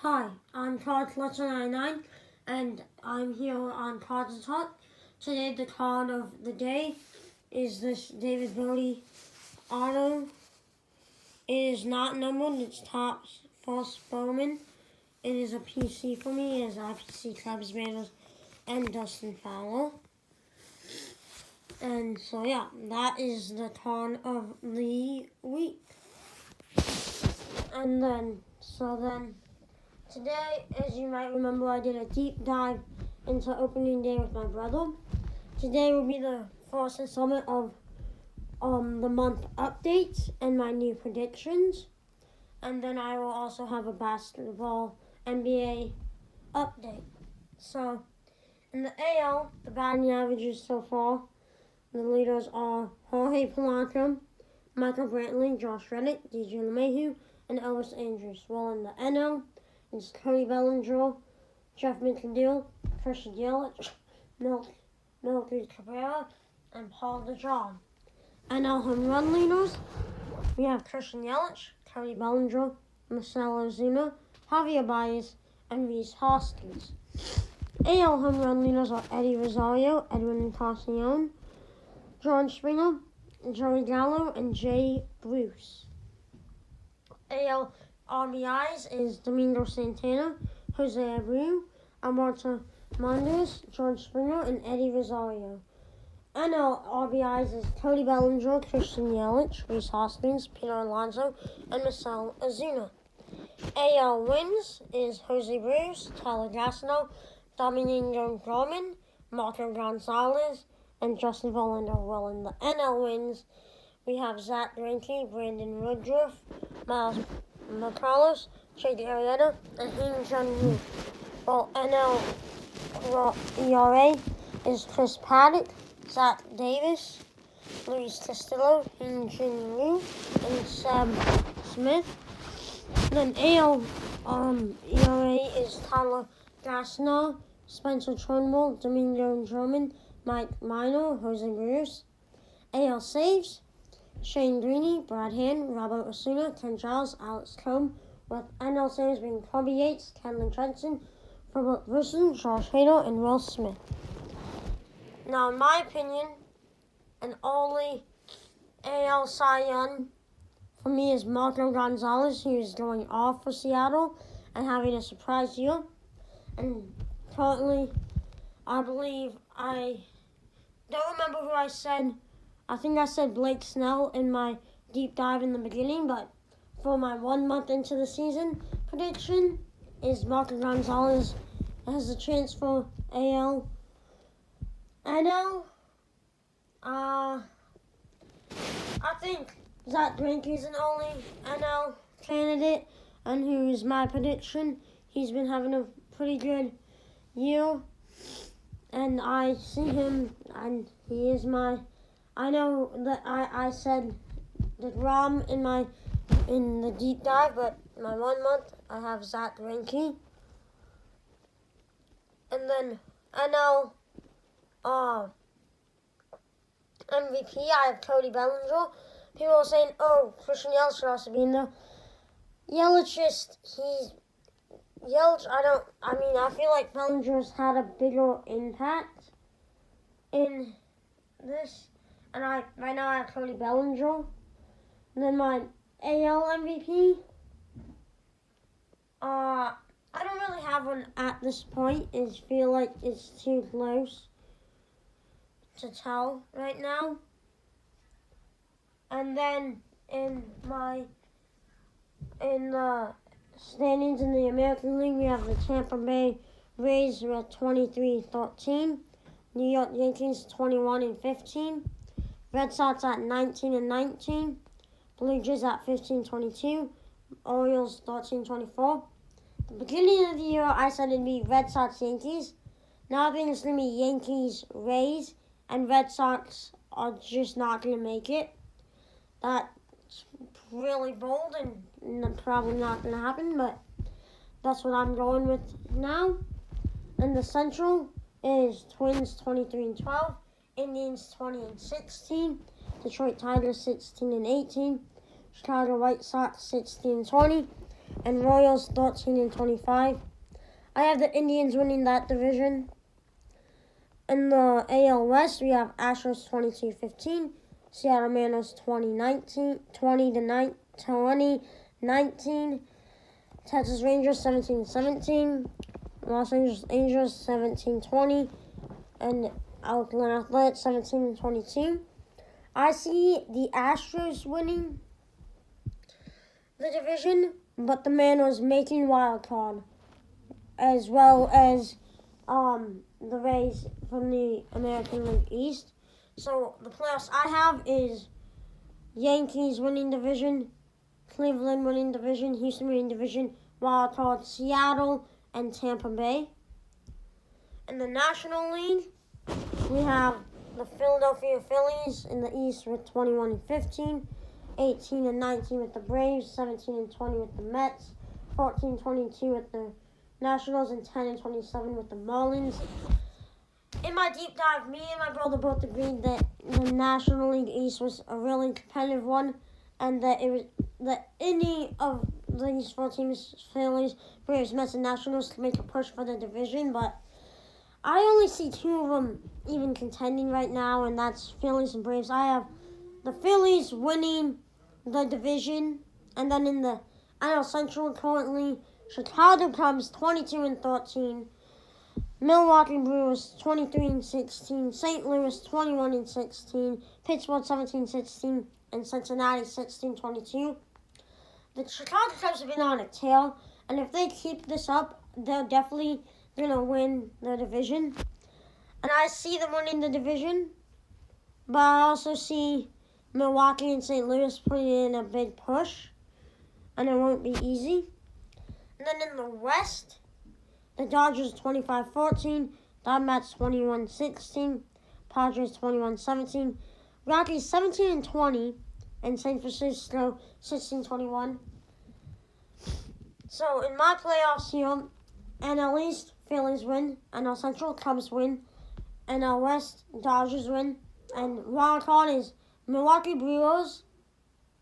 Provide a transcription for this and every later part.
Hi, I'm Todd Fletcher 99 and I'm here on Todd's Talk. Today the card of the day is this David Brody auto. It is not numbered, it's Topps First Bowman. It is a PC for me, it is IPC Travis Manis and Dustin Fowler. And so yeah, that is the card of the week. And then today, as you might remember, I did a deep dive into opening day with my brother. Today will be the first installment of the month updates and my new predictions. And then I will also have a basketball NBA update. So, in the AL, the batting averages so far, the leaders are Jorge Polanco, Michael Brantley, Josh Reddick, DJ LeMahieu, and Elvis Andrus. While in the NL, it's Cody Bellinger, Jeff McNeil, Christian Yelich, Melky Cabrera, and Paul DeJong. NL home run leaders, we have Christian Yelich, Cody Bellinger, Marcell Ozuna, Javier Baez, and Rhys Hoskins. AL home run leaders are Eddie Rosario, Edwin Encarnacion, George Springer, Joey Gallo, and Jay Bruce. AL RBIs is Domingo Santana, Jose Abreu, Alberto Mondes, George Springer, and Eddie Rosario. NL RBIs is Cody Bellinger, Christian Yelich, Rhys Hoskins, Peter Alonso, and Marcell Ozuna. AL wins is Jose Bruce, Tyler Glasnow, Domingo German, Marco Gonzalez, and Justin Verlander. While in the NL wins, we have Zach Greinke, Brandon Woodruff, Miles Morales, Jake Arrieta, and Hyun Jun Woo. While NL ERA is Chris Paddock, Zach Davis, Luis Castillo, Hyun Jun Woo, and Sam Smith. And then AL ERA is Tyler Glasnow, Spencer Turnbull, Domingo German, Mike Minor, Jose Bruce. AL saves, Shane Greene, Brad Hand, Robert Osuna, Ken Giles, Alex Combe, with NL saves being Kobe Yates, Kenley Jensen, Robert Wilson, Josh Hader, and Will Smith. Now, in my opinion, an only AL Cy Young for me is Marco Gonzalez, who is going off for Seattle and having a surprise year. And currently, I believe I don't remember who I said. I think I said Blake Snell in my deep dive in the beginning, but for my 1 month into the season prediction is Marco Gonzalez has a chance for AL. NL, I think Zach Greinke is an only NL candidate, and who is my prediction. He's been having a pretty good year, and I see him, and he is my. I know that I said DeGrom in the deep dive, but my 1 month I have Zach Greinke, and then NL MVP I have Cody Bellinger. People are saying, "Oh, Christian Yelich should also be in there." Yelich I feel like Bellinger's had a bigger impact in this. And right now I have Cody Bellinger. And then my AL MVP, I don't really have one at this point. I feel like it's too close to tell right now. And then in the standings in the American League, we have the Tampa Bay Rays with 23-13, New York Yankees 21-15, Red Sox at 19-19, Blue Jays at 15-22, Orioles 13-24. The beginning of the year, I said it'd be Red Sox Yankees. Now I think it's gonna be Yankees Rays, and Red Sox are just not gonna make it. That's really bold and probably not gonna happen, but that's what I'm going with now. And the Central is Twins 23-12. Indians 20-16, Detroit Tigers 16-18, Chicago White Sox 16-20, and Royals 13-25. I have the Indians winning that division. In the AL West, we have Astros 22-15, Seattle Mariners 20-19, Texas Rangers 17-17, Los Angeles Angels 17-20, and Oakland Athletics 17-22. I see the Astros winning the division, but the Mariners making wild card, as well as the Rays from the American League East. So the playoffs I have is Yankees winning division, Cleveland winning division, Houston winning division, wild card Seattle and Tampa Bay. In the National League, we have the Philadelphia Phillies in the East with 21-15, 18-19 with the Braves, 17-20 with the Mets, 14-22 with the Nationals, and 10-27 with the Marlins. In my deep dive, me and my brother both agreed that the National League East was a really competitive one, and that any of these 4 teams, Phillies, Braves, Mets, and Nationals, can make a push for the division. But I only see 2 of them even contending right now, and that's Phillies and Braves. I have the Phillies winning the division, and then in the NL Central currently, Chicago Cubs 22-13, Milwaukee Brewers 23-16, St. Louis 21-16, Pittsburgh 17-16, and Cincinnati 16-22. The Chicago Cubs have been on a tear, and if they keep this up, they're definitely gonna win the division. And I see them winning the division, but I also see Milwaukee and St. Louis putting in a big push, and it won't be easy. And then in the West, the Dodgers 25-14, Diamondbacks 21-16, Padres 21-17, Rockies 17-20, and San Francisco 16-21. So in my playoffs here, NL East, Phillies win, NL Central, Cubs win, NL West, Dodgers win, and wild card is Milwaukee Brewers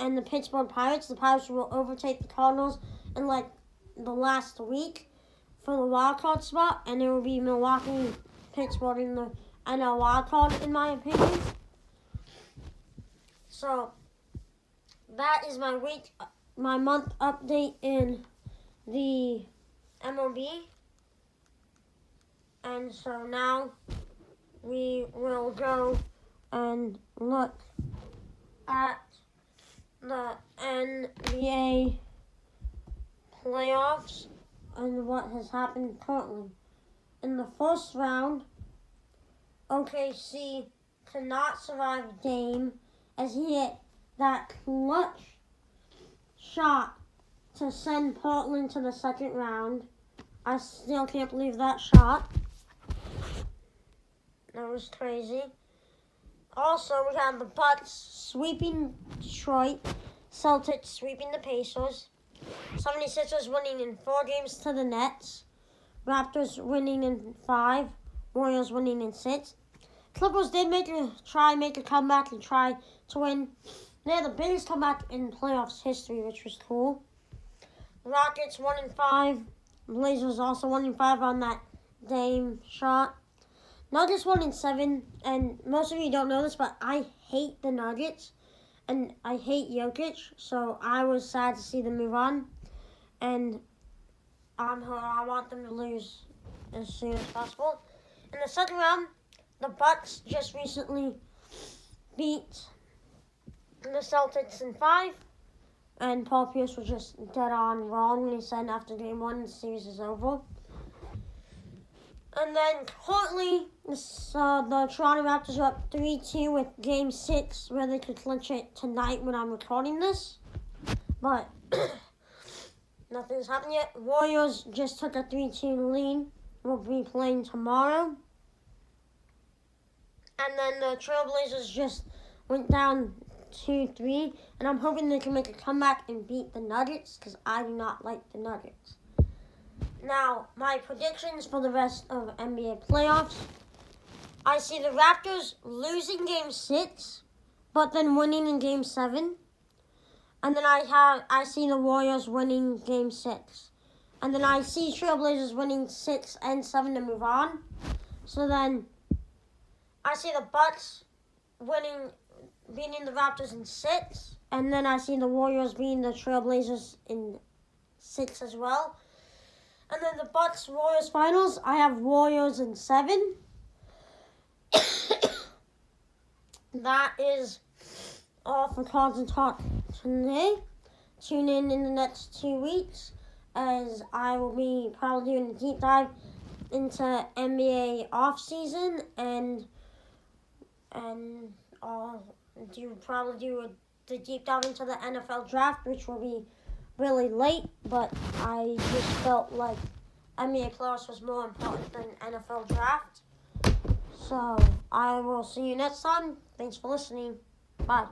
and the Pittsburgh Pirates. The Pirates will overtake the Cardinals in like the last week for the wild card spot, and it will be Milwaukee, Pittsburgh in the NL wild card, in my opinion. So that is my month update in the MLB. And so now we will go and look at the NBA playoffs and what has happened currently. In the first round, OKC could not survive Dame as he hit that clutch shot to send Portland to the second round. I still can't believe that shot. That was crazy. Also, we have the Bucks sweeping Detroit, Celtics sweeping the Pacers, 76ers winning in 4 games to the Nets, Raptors winning in 5, Warriors winning in 6. Clippers did make a comeback and try to win. They had the biggest comeback in playoffs history, which was cool. Rockets 1 in 5. Blazers also 1 in 5 on that Dame shot. Nuggets 1 in 7, and most of you don't know this, but I hate the Nuggets, and I hate Jokic, so I was sad to see them move on, and I want them to lose as soon as possible. In the second round, the Bucks just recently beat the Celtics in 5, and Paul Pierce was just dead on wrong when he said after game 1 the series is over. And then currently, the Toronto Raptors are up 3-2 with Game 6, where they could clinch it tonight when I'm recording this. But nothing's happened yet. Warriors just took a 3-2 lead. We'll be playing tomorrow. And then the Trailblazers just went down 2-3. And I'm hoping they can make a comeback and beat the Nuggets, because I do not like the Nuggets. Now, my predictions for the rest of NBA playoffs. I see the Raptors losing Game 6, but then winning in Game 7. And then I see the Warriors winning Game 6. And then I see Trailblazers winning 6 and 7 to move on. So then I see the Bucks beating the Raptors in 6. And then I see the Warriors beating the Trailblazers in 6 as well. And then the Bucks-Warriors finals, I have Warriors in 7. That is all for Cards and Talk today. Tune in the next 2 weeks as I will be probably doing a deep dive into NBA offseason and I'll probably do the deep dive into the NFL draft, which will be really late, but I just felt like NBA playoffs was more important than NFL draft. So I will see you next time. Thanks for listening. Bye.